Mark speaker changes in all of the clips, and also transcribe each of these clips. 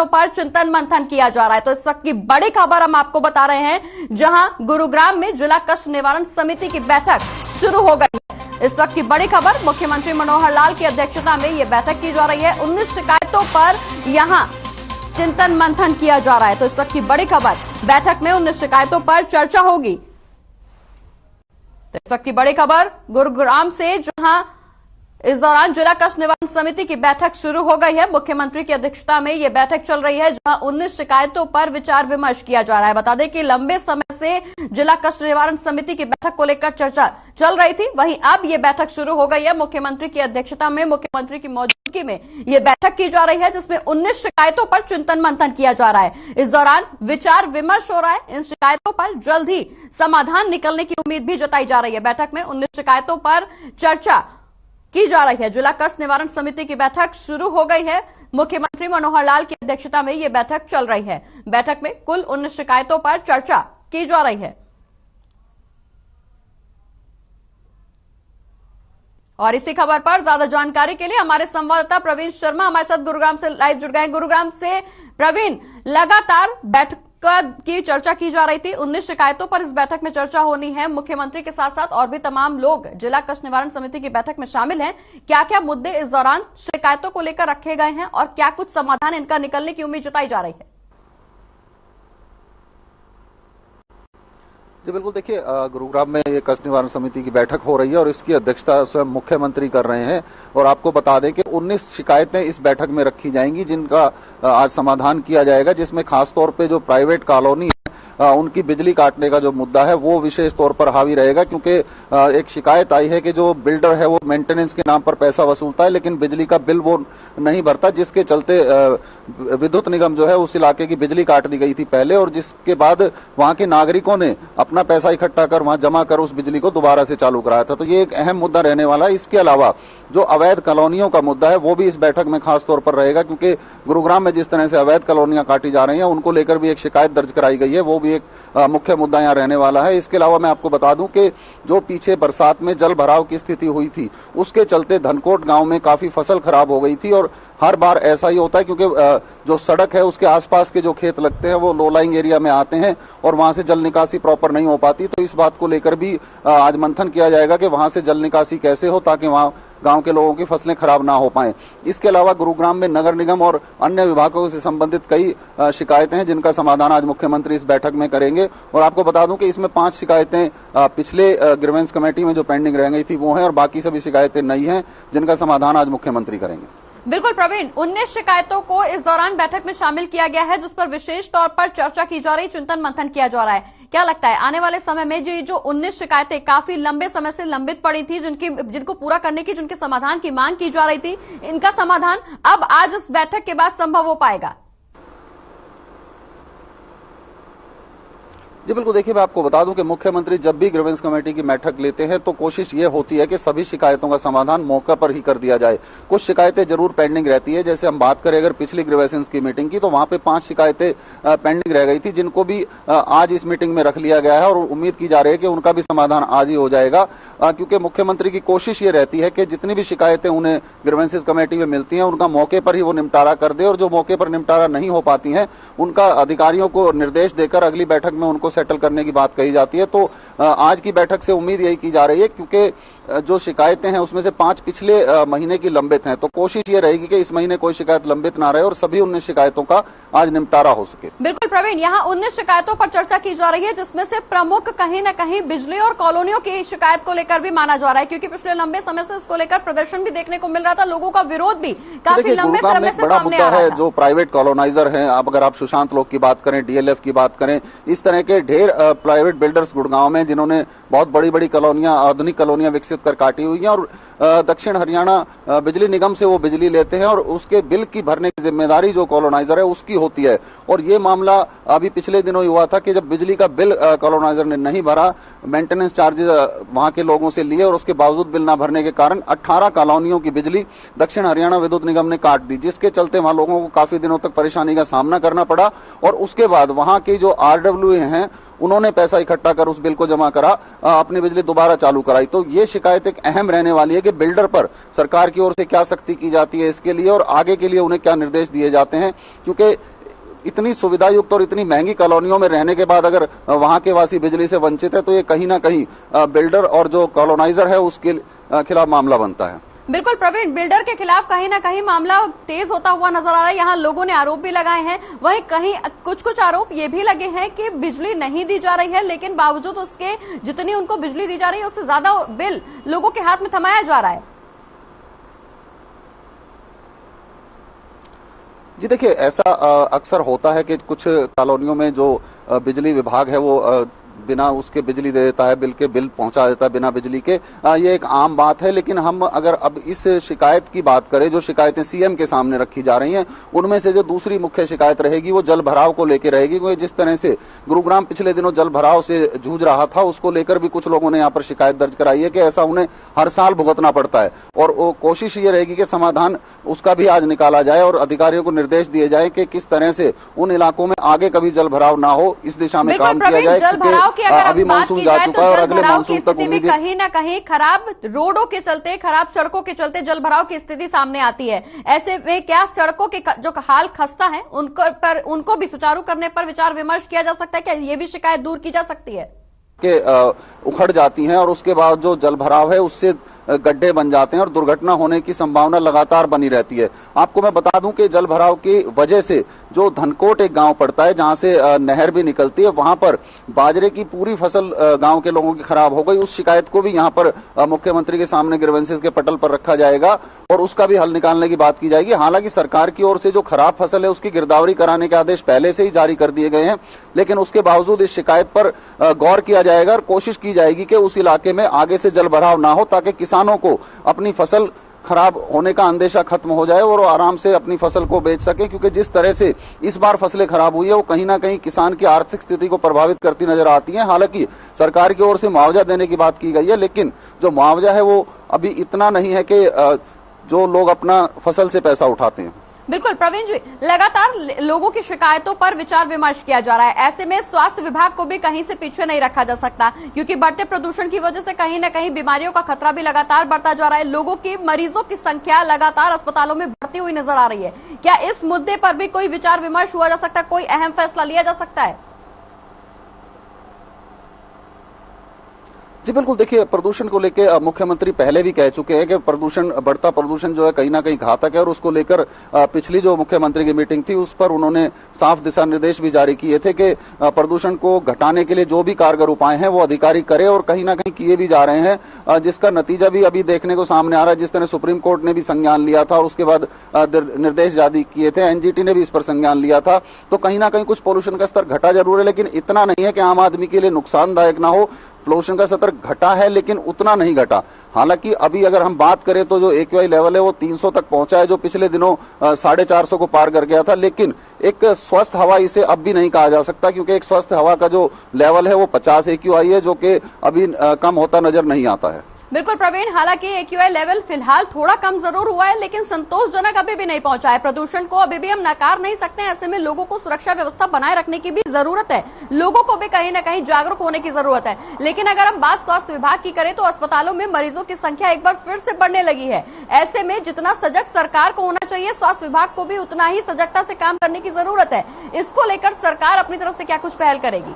Speaker 1: पर चिंतन मंथन किया जा रहा है। तो इस वक्त की बड़ी खबर हम आपको बता रहे हैं, जहां गुरुग्राम में जिला कष्ट निवारण समिति की बैठक शुरू हो गई है। इस वक्त की बड़ी खबर, मुख्यमंत्री मनोहर लाल की अध्यक्षता में यह बैठक की जा रही है। 19 शिकायतों पर यहां चिंतन मंथन किया जा रहा है। तो इस वक्त की बड़ी खबर, बैठक में 19 शिकायतों पर चर्चा होगी। तो इस वक्त की बड़ी खबर गुरुग्राम से, जहां इस दौरान जिला कष्ट निवारण समिति की बैठक शुरू हो गई है। मुख्यमंत्री की अध्यक्षता में यह बैठक चल रही है, जहां 19 शिकायतों पर विचार विमर्श किया जा रहा है। बता दें कि लंबे समय से जिला कष्ट निवारण समिति की बैठक को लेकर चर्चा चल रही थी, वहीं अब यह बैठक शुरू हो गई है। मुख्यमंत्री की अध्यक्षता में, मुख्यमंत्री की मौजूदगी में यह बैठक की जा रही है, जिसमें 19 शिकायतों पर चिंतन मंथन किया जा रहा है। इस दौरान विचार विमर्श हो रहा है। इन शिकायतों पर जल्द ही समाधान निकलने की उम्मीद भी जताई जा रही है। बैठक में 19 शिकायतों पर चर्चा की जा रही है। जिला कष्ट निवारण समिति की बैठक शुरू हो गई है। मुख्यमंत्री मनोहर लाल की अध्यक्षता में यह बैठक चल रही है। बैठक में कुल 19 शिकायतों पर चर्चा की जा रही है। और इसी खबर पर ज्यादा जानकारी के लिए हमारे संवाददाता प्रवीण शर्मा हमारे साथ गुरुग्राम से लाइव जुड़ गए। गुरुग्राम से प्रवीण, लगातार बैठक की चर्चा की जा रही थी। 19 शिकायतों पर इस बैठक में चर्चा होनी है। मुख्यमंत्री के साथ साथ और भी तमाम लोग जिला कष्ट निवारण समिति की बैठक में शामिल हैं। क्या क्या मुद्दे इस दौरान शिकायतों को लेकर रखे गए हैं और क्या कुछ समाधान इनका निकलने की उम्मीद जताई जा रही है?
Speaker 2: जी बिल्कुल, देखिए गुरुग्राम में ये कष्ट निवारण समिति की बैठक हो रही है और इसकी अध्यक्षता स्वयं मुख्यमंत्री कर रहे हैं। और आपको बता दें कि 19 शिकायतें इस बैठक में रखी जाएंगी, जिनका आज समाधान किया जाएगा, जिसमें खासतौर पे जो प्राइवेट कॉलोनी उनकी बिजली काटने का जो मुद्दा है वो विशेष तौर पर हावी रहेगा। क्योंकि एक शिकायत आई है कि जो बिल्डर है वो मेंटेनेंस के नाम पर पैसा वसूलता है, लेकिन बिजली का बिल वो नहीं भरता, जिसके चलते विद्युत निगम जो है उस इलाके की बिजली काट दी गई थी पहले, और जिसके बाद वहां के नागरिकों ने अपना पैसा इकट्ठा कर वहां जमा कर उस बिजली को दोबारा से चालू कराया था। तो ये एक अहम मुद्दा रहने वाला है। इसके अलावा जो अवैध कॉलोनियों का मुद्दा है वो भी इस बैठक में खासतौर पर रहेगा, क्योंकि गुरुग्राम में जिस तरह से अवैध कॉलोनियां काटी जा रही हैं उनको लेकर भी एक शिकायत दर्ज कराई गई है। वो भी एक मुख्य मुद्दा यहाँ रहने वाला है। इसके अलावा मैं आपको बता दूं कि जो पीछे बरसात में जल भराव की स्थिति हुई थी, उसके चलते धनकोट गांव में काफी फसल खराब हो गई थी। और हर बार ऐसा ही होता है, क्योंकि जो सड़क है उसके आसपास के जो खेत लगते हैं वो लो लाइंग एरिया में आते हैं और वहां से जल निकासी प्रॉपर नहीं हो पाती। तो इस बात को लेकर भी आज मंथन किया जाएगा कि वहां से जल निकासी कैसे हो, ताकि वहां गांव के लोगों की फसलें खराब ना हो पाएं। इसके अलावा गुरुग्राम में नगर निगम और अन्य विभागों से संबंधित कई शिकायतें हैं, जिनका समाधान आज मुख्यमंत्री इस बैठक में करेंगे। और आपको बता दूं कि इसमें 5 शिकायतें पिछले ग्रीवेंस कमेटी में जो पेंडिंग रह गई थी वो हैं, और बाकी सभी शिकायतें नई हैं, जिनका समाधान आज मुख्यमंत्री करेंगे।
Speaker 1: बिल्कुल प्रवीण, 19 शिकायतों को इस दौरान बैठक में शामिल किया गया है, जिस पर विशेष तौर पर चर्चा की जा रही, चिंतन मंथन किया जा रहा है। क्या लगता है आने वाले समय में जो 19 शिकायतें काफी लंबे समय से लंबित पड़ी थी, जिनको पूरा करने की, जिनके समाधान की मांग की जा रही थी, इनका समाधान अब आज इस बैठक के बाद संभव हो पाएगा?
Speaker 2: जी बिल्कुल, देखिए मैं आपको बता दूं कि मुख्यमंत्री जब भी ग्रीवेंस कमेटी की बैठक लेते हैं तो कोशिश ये होती है कि सभी शिकायतों का समाधान मौके पर ही कर दिया जाए। कुछ शिकायतें जरूर पेंडिंग रहती है। जैसे हम बात करें अगर पिछली ग्रीवेंस की मीटिंग की, तो वहां पे 5 शिकायतें पेंडिंग रह गई थी, जिनको भी आज इस मीटिंग में रख लिया गया है, और उम्मीद की जा रही है कि उनका भी समाधान आज ही हो जाएगा। क्योंकि मुख्यमंत्री की कोशिश ये रहती है कि जितनी भी शिकायतें उन्हें ग्रीवेंस कमेटी में मिलती हैं उनका मौके पर ही वो निपटारा कर दे, और जो मौके पर निपटारा नहीं हो पाती हैं उनका अधिकारियों को निर्देश देकर अगली बैठक में उनको सेटल करने की बात कही जाती है। तो आज की बैठक से उम्मीद यही की जा रही है, क्योंकि जो शिकायतें हैं उसमें से 5 पिछले महीने की लंबित हैं। तो कोशिश ये रहेगी कि इस महीने कोई शिकायत लंबित ना रहे और सभी 19 शिकायतों का आज निपटारा हो सके।
Speaker 1: बिल्कुल प्रवीण, यहाँ 19 शिकायतों पर चर्चा की जा रही है, जिसमें से प्रमुख कहीं न कहीं बिजली और कॉलोनियों की शिकायत को लेकर भी माना जा रहा है, क्योंकि पिछले लंबे समय से इसको लेकर प्रदर्शन भी देखने को मिल रहा था, लोगों का विरोध भी काफी लंबे समय से सामने आ रहा है।
Speaker 2: जो प्राइवेट कॉलोनाइजर हैं, अगर आप सुशांत लोक की बात करें, DLF की बात करें, इस तरह के ढेर प्राइवेट बिल्डर्स गुड़गांव में जिन्होंने बहुत बड़ी बड़ी कॉलोनियां, आधुनिक कॉलोनियां विकसित कर काटी हुई हैं, और दक्षिण हरियाणा बिजली निगम से वो बिजली लेते हैं, और उसके बिल की भरने की जिम्मेदारी जो कॉलोनाइजर है उसकी होती है। और ये मामला अभी पिछले दिनों ही हुआ था कि जब बिजली का बिल कॉलोनाइजर ने नहीं भरा, मेंटेनेंस चार्जेस वहां के लोगों से लिए, और उसके बावजूद बिल ना भरने के कारण 18 कॉलोनियों की बिजली दक्षिण हरियाणा विद्युत निगम ने काट दी, जिसके चलते वहां लोगों को काफी दिनों तक परेशानी का सामना करना पड़ा। और उसके बाद वहां के जो RWA हैं उन्होंने पैसा इकट्ठा कर उस बिल को जमा करा, अपनी बिजली दोबारा चालू कराई। तो ये शिकायत एक अहम रहने वाली है कि बिल्डर पर सरकार की ओर से क्या सख्ती की जाती है इसके लिए और आगे के लिए उन्हें क्या निर्देश दिए जाते हैं, क्योंकि इतनी सुविधा युक्त और इतनी महंगी कॉलोनियों में रहने के बाद अगर वहां के वासी बिजली से वंचित है तो ये कहीं ना कहीं बिल्डर और जो कॉलोनाइजर है उसके खिलाफ मामला बनता है।
Speaker 1: बिल्कुल प्रवीण, बिल्डर के खिलाफ कहीं ना कहीं मामला तेज होता हुआ नजर आ रहा है। यहाँ लोगों ने आरोप भी लगाए हैं, वहीं कहीं कुछ आरोप ये भी लगे हैं कि बिजली नहीं दी जा रही है, लेकिन बावजूद उसके जितनी उनको बिजली दी जा रही है उससे ज्यादा बिल लोगों के हाथ में थमाया जा रहा है।
Speaker 2: जी देखिए, ऐसा अक्सर होता है कि कुछ कॉलोनियों में जो बिजली विभाग है वो बिना उसके बिजली दे देता है, बिल पहुंचा देता है बिना बिजली के। ये एक आम बात है। लेकिन हम अगर अब इस शिकायत की बात करें, जो शिकायतें सीएम के सामने रखी जा रही हैं, उनमें से जो दूसरी मुख्य शिकायत रहेगी वो जल भराव को लेकर रहेगी। क्योंकि जिस तरह से गुरुग्राम पिछले दिनों जल भराव से जूझ रहा था, उसको लेकर भी कुछ लोगों ने यहाँ पर शिकायत दर्ज कराई है कि ऐसा उन्हें हर साल भुगतना पड़ता है। और वो कोशिश ये रहेगी कि समाधान उसका भी आज निकाला जाए और अधिकारियों को निर्देश दिए जाए कि किस तरह से उन इलाकों में आगे कभी जल भराव ना हो, इस दिशा में काम किया जाए।
Speaker 1: अभी मानसून जा चुका है और अगले मानसून तक उम्मीद है कहीं ना कहीं खराब रोडों के चलते, खराब सड़कों के चलते जल भराव की स्थिति सामने आती है। ऐसे में क्या सड़कों के जो हाल खस्ता है उनको भी सुचारू करने पर विचार विमर्श किया जा सकता है? क्या ये भी शिकायत दूर की जा सकती है
Speaker 2: कि उखड़ जाती हैं और उसके बाद जो जल भराव है उससे गड्ढे बन जाते हैं और दुर्घटना होने की संभावना लगातार बनी रहती है। आपको मैं बता दूं कि जल भराव की वजह से जो धनकोट एक गांव पड़ता है जहां से नहर भी निकलती है, वहां पर बाजरे की पूरी फसल गांव के लोगों की खराब हो गई। उस शिकायत को भी यहां पर मुख्यमंत्री के सामने ग्रीवेंसेस के पटल पर रखा जाएगा और उसका भी हल निकालने की बात की जाएगी। हालांकि सरकार की ओर से जो खराब फसल है उसकी गिरदावरी कराने के आदेश पहले से ही जारी कर दिए गए हैं, लेकिन उसके बावजूद इस शिकायत पर गौर किया जाएगा और कोशिश की जाएगी कि उस इलाके में आगे से जल भराव ना हो, ताकि किसानों को अपनी फसल खराब होने का अंदेशा खत्म हो जाए और वो आराम से अपनी फसल को बेच सके। क्योंकि जिस तरह से इस बार फसलें खराब हुई है वो कहीं ना कहीं किसान की आर्थिक स्थिति को प्रभावित करती नजर आती है। हालांकि सरकार की ओर से मुआवजा देने की बात की गई है, लेकिन जो मुआवजा है वो अभी इतना नहीं है कि जो लोग अपना फसल से पैसा उठाते हैं।
Speaker 1: बिल्कुल प्रवीण जी, लगातार लोगों की शिकायतों पर विचार विमर्श किया जा रहा है। ऐसे में स्वास्थ्य विभाग को भी कहीं से पीछे नहीं रखा जा सकता, क्योंकि बढ़ते प्रदूषण की वजह से कहीं न कहीं बीमारियों का खतरा भी लगातार बढ़ता जा रहा है। लोगों की मरीजों की संख्या लगातार अस्पतालों में बढ़ती हुई नजर आ रही है। क्या इस मुद्दे पर भी कोई विचार विमर्श हुआ जा सकता है, कोई अहम फैसला लिया जा सकता है?
Speaker 2: जी बिल्कुल, देखिए प्रदूषण को लेकर मुख्यमंत्री पहले भी कह चुके हैं कि बढ़ता प्रदूषण जो है कहीं ना कहीं घातक है और उसको लेकर पिछली जो मुख्यमंत्री की मीटिंग थी उस पर उन्होंने साफ दिशा निर्देश भी जारी किए थे कि प्रदूषण को घटाने के लिए जो भी कारगर उपाय हैं वो अधिकारी करे और कहीं ना कहीं किए भी जा रहे हैं, जिसका नतीजा भी अभी देखने को सामने आ रहा है। जिस तरह सुप्रीम कोर्ट ने भी संज्ञान लिया था और उसके बाद निर्देश जारी किए थे, एनजीटी ने भी इस पर संज्ञान लिया था, तो कहीं ना कहीं कुछ पोल्यूशन का स्तर घटा जरूर है, लेकिन इतना नहीं है कि आम आदमी के लिए नुकसानदायक ना हो। पोल्यूशन का स्तर घटा है लेकिन उतना नहीं घटा। हालांकि अभी अगर हम बात करें तो जो AQI लेवल है वो 300 तक पहुंचा है, जो पिछले दिनों 450 को पार कर गया था। लेकिन एक स्वस्थ हवा इसे अब भी नहीं कहा जा सकता, क्योंकि एक स्वस्थ हवा का जो लेवल है वो 50 AQI है, जो कि अभी कम होता नजर नहीं आता है।
Speaker 1: बिल्कुल प्रवीण, हालांकि AQI लेवल फिलहाल थोड़ा कम जरूर हुआ है, लेकिन संतोषजनक अभी भी नहीं पहुंचा है। प्रदूषण को अभी भी हम नकार नहीं सकते। ऐसे में लोगों को सुरक्षा व्यवस्था बनाए रखने की भी जरूरत है, लोगों को भी कहीं न कहीं जागरूक होने की जरूरत है। लेकिन अगर हम बात स्वास्थ्य विभाग की करें तो अस्पतालों में मरीजों की संख्या एक बार फिर से बढ़ने लगी है। ऐसे में जितना सजग सरकार को होना चाहिए, स्वास्थ्य विभाग को भी उतना ही सजगता से काम करने की जरूरत है। इसको लेकर सरकार अपनी तरफ से क्या कुछ पहल करेगी?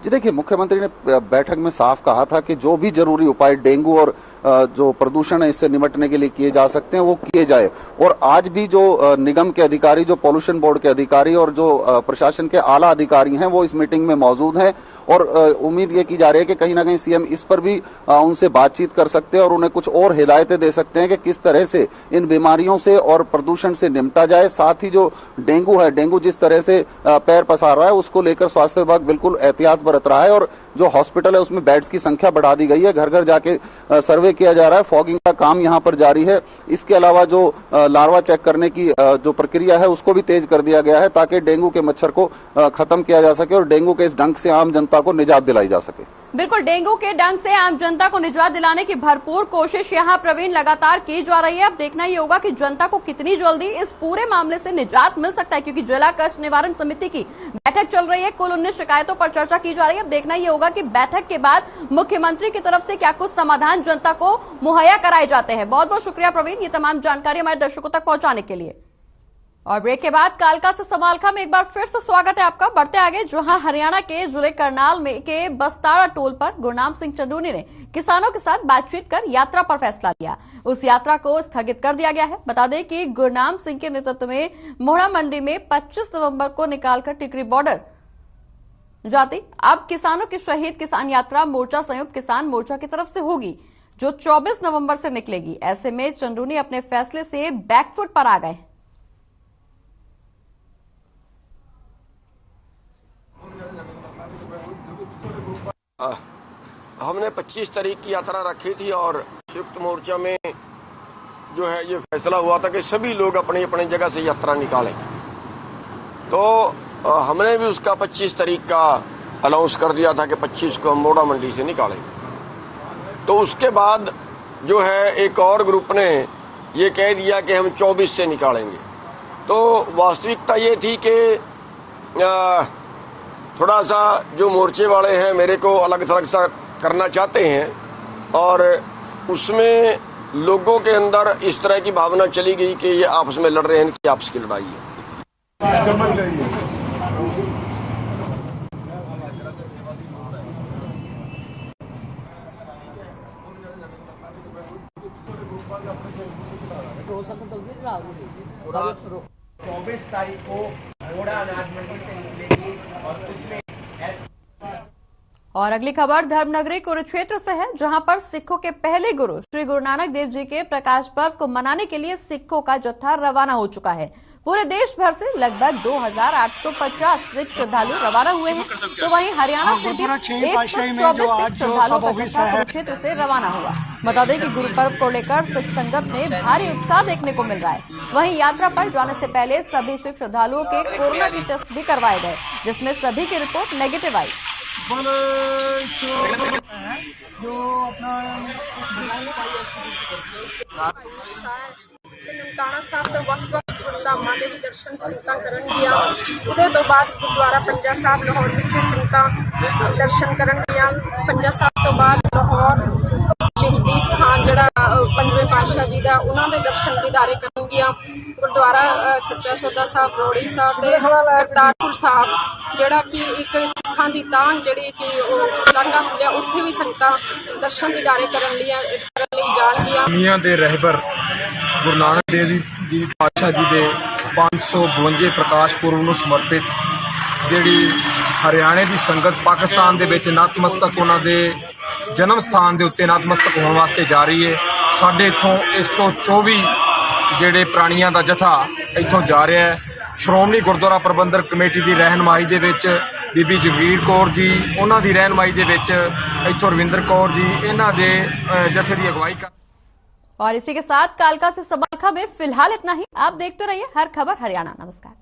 Speaker 2: जी देखिए, मुख्यमंत्री ने बैठक में साफ कहा था कि जो भी जरूरी उपाय डेंगू और जो प्रदूषण है इससे निपटने के लिए किए जा सकते हैं वो किए जाए। और आज भी जो निगम के अधिकारी, जो पॉल्यूशन बोर्ड के अधिकारी और जो प्रशासन के आला अधिकारी हैं वो इस मीटिंग में मौजूद हैं और उम्मीद ये की जा रही है कि कहीं ना कहीं सीएम इस पर भी उनसे बातचीत कर सकते हैं और उन्हें कुछ और हिदायतें दे सकते हैं कि किस तरह से इन बीमारियों से और प्रदूषण से निपटा जाए। साथ ही जो डेंगू है, डेंगू जिस तरह से पैर पसार रहा है उसको लेकर स्वास्थ्य विभाग बिल्कुल एहतियात बरत रहा है और जो हॉस्पिटल है उसमें बेड्स की संख्या बढ़ा दी गई है। घर घर जाके सर्वे किया जा रहा है, फॉगिंग का काम यहां पर जारी है। इसके अलावा जो लार्वा चेक करने की जो प्रक्रिया है उसको भी तेज कर दिया गया है, ताकि डेंगू के मच्छर को खत्म किया जा सके और डेंगू के इस डंक से आम जनता को निजात दिलाई जा सके।
Speaker 1: बिल्कुल, डेंगू के डंक से आम जनता को निजात दिलाने की भरपूर कोशिश यहां प्रवीण लगातार की जा रही है। अब देखना ये होगा कि जनता को कितनी जल्दी इस पूरे मामले से निजात मिल सकता है, क्योंकि जिला कष्ट निवारण समिति की बैठक चल रही है। कुल 19 शिकायतों पर चर्चा की जा रही है। अब देखना ये होगा कि बैठक के बाद मुख्यमंत्री की तरफ से क्या कुछ समाधान जनता को मुहैया कराए जाते हैं। बहुत बहुत शुक्रिया प्रवीण, ये तमाम जानकारी हमारे दर्शकों तक पहुंचाने के लिए। और ब्रेक के बाद कालका से समालखा में एक बार फिर से स्वागत है आपका। बढ़ते आगे, जहां हरियाणा के जिले करनाल में के बस्ताड़ा टोल पर गुरनाम सिंह चंदूनी ने किसानों के साथ बातचीत कर यात्रा पर फैसला लिया। उस यात्रा को स्थगित कर दिया गया है। बता दें कि गुरनाम सिंह के नेतृत्व में मोहड़ा मंडी में 25 नवंबर को निकालकर टिकरी बॉर्डर जाती अब किसानों की शहीद किसान यात्रा मोर्चा संयुक्त किसान मोर्चा की तरफ से होगी, जो 24 नवंबर से निकलेगी। ऐसे में चंदूनी अपने फैसले से बैकफुट पर आ गए।
Speaker 3: हमने 25 तारीख की यात्रा रखी थी और संयुक्त मोर्चा में जो है ये फैसला हुआ था कि सभी लोग अपनी अपनी जगह से यात्रा निकालें। तो हमने भी उसका 25 तारीख का अनाउंस कर दिया था कि 25 को हम मोड़ा मंडी से निकालें। तो उसके बाद जो है एक और ग्रुप ने ये कह दिया कि हम 24 से निकालेंगे। तो वास्तविकता ये थी कि थोड़ा सा जो मोर्चे वाले हैं मेरे को अलग थलग सा करना चाहते हैं और उसमें लोगों के अंदर इस तरह की भावना चली गई कि ये आपस में लड़ रहे हैं, इनकी आपस की लड़ाई है।
Speaker 4: तो 24 तारीख को मोड़ा अनाज मंडी से निकलेगी और उसमें
Speaker 1: और अगली खबर धर्मनगरी कुरुक्षेत्र से है, जहां पर सिखों के पहले गुरु श्री गुरु नानक देव जी के प्रकाश पर्व को मनाने के लिए सिखों का जत्था रवाना हो चुका है। पूरे देश भर से लगभग 2850 सिख श्रद्धालु रवाना हुए हैं। तो वहीं हरियाणा से भी 124 सिख श्रद्धालुओं का जत्था कुरुक्षेत्र से रवाना हुआ। बता दें कि गुरु पर्व को लेकर सिख संगत में भारी उत्साह देखने को मिल रहा है। वहीं यात्रा पर जाने से पहले सभी सिख श्रद्धालुओं के कोरोना की टेस्ट भी करवाए गए, जिसमें सभी की रिपोर्ट नेगेटिव आई।
Speaker 5: जो अपना ਨਨਕਾਣਾ ਸਾਹਿਬ ਤੋਂ ਵੱਖ-ਵੱਖ ਗੁਰਧਾਮਾਂ ਦੇ ਵੀ ਦਰਸ਼ਨ ਸੰਗਤਾਂ ਕਰਨਗੀਆਂ। ਉਹਦੇ ਤੋਂ ਬਾਅਦ ਗੁਰਦੁਆਰਾ ਪੰਜਾ ਸਾਹਿਬ ਲਾਹੌਰ ਵਿਖੇ ਸੰਗਤਾਂ ਦਰਸ਼ਨ ਕਰਨਗੀਆਂ। ਪੰਜਾ ਸਾਹਿਬ ਤੋਂ ਬਾਅਦ ਲਾਹੌਰ ਸ਼ਹੀਦੀ ਸਥਾਨ ਜਿਹੜਾ ਪੰਜਵੇਂ ਪਾਤਸ਼ਾਹ ਜੀ ਦਾ, ਉਹਨਾਂ ਦੇ ਦਰਸ਼ਨ ਦੀਦਾਰੇ ਕਰਨਗੀਆਂ। ਗੁਰਦੁਆਰਾ ਸੱਚਾ ਸੌਦਾ ਸਾਹਿਬ ਰੋੜੀ ਸਾਹਿਬ ਤੇ ਕਰਤਾਰਪੁਰ ਸਾਹਿਬ ਜਿਹੜਾ ਕਿ ਇੱਕ ਸਿੱਖਾਂ ਦੀ ਤਾਂਘ ਜਿਹੜੀ ਕਿ ਉਹ ਲਾਂਘਾ ਹੁੰਦਿਆ, ਉੱਥੇ ਵੀ ਸੰਗਤਾਂ ਦਰਸ਼ਨ ਦੀਦਾਰੇ ਕਰਨ ਲਈ ਜਾਣਗੀਆਂ।
Speaker 6: ਦੁਨੀਆ ਦੇ ਰਹਿਬਰ ਗੁਰੂ ਨਾਨਕ ਦੇਵ ਜੀ ਪਾਤਸ਼ਾਹ ਜੀ ਦੇ 552 ਪ੍ਰਕਾਸ਼ ਪੁਰਬ ਨੂੰ ਸਮਰਪਿਤ ਜਿਹੜੀ ਹਰਿਆਣੇ ਦੀ ਸੰਗਤ ਪਾਕਿਸਤਾਨ ਦੇ ਵਿੱਚ ਨਤਮਸਤਕ ਉਹਨਾਂ ਦੇ ਜਨਮ ਸਥਾਨ ਦੇ ਉੱਤੇ ਨਤਮਸਤਕ ਹੋਣ ਵਾਸਤੇ ਜਾ ਰਹੀ ਹੈ। ਸਾਡੇ ਇੱਥੋਂ 124 ਜਿਹੜੇ ਪ੍ਰਾਣੀਆਂ ਦਾ ਜਥਾ ਇੱਥੋਂ ਜਾ ਰਿਹਾ ਹੈ। ਸ਼੍ਰੋਮਣੀ ਗੁਰਦੁਆਰਾ ਪ੍ਰਬੰਧਕ ਕਮੇਟੀ ਦੀ ਰਹਿਨਮਾਈ ਦੇ ਵਿੱਚ ਬੀਬੀ ਜਗਵੀਰ ਕੌਰ ਜੀ, ਉਹਨਾਂ ਦੀ ਰਹਿਨਮਾਈ ਦੇ ਵਿੱਚ ਇੱਥੋਂ ਰਵਿੰਦਰ ਕੌਰ ਜੀ, ਇਹਨਾਂ ਦੇ जत्थे की अगुवाई कर।
Speaker 1: और इसी के साथ कालका से समालखा में फिलहाल इतना ही। आप देखते रहिए हर खबर हरियाणा। नमस्कार।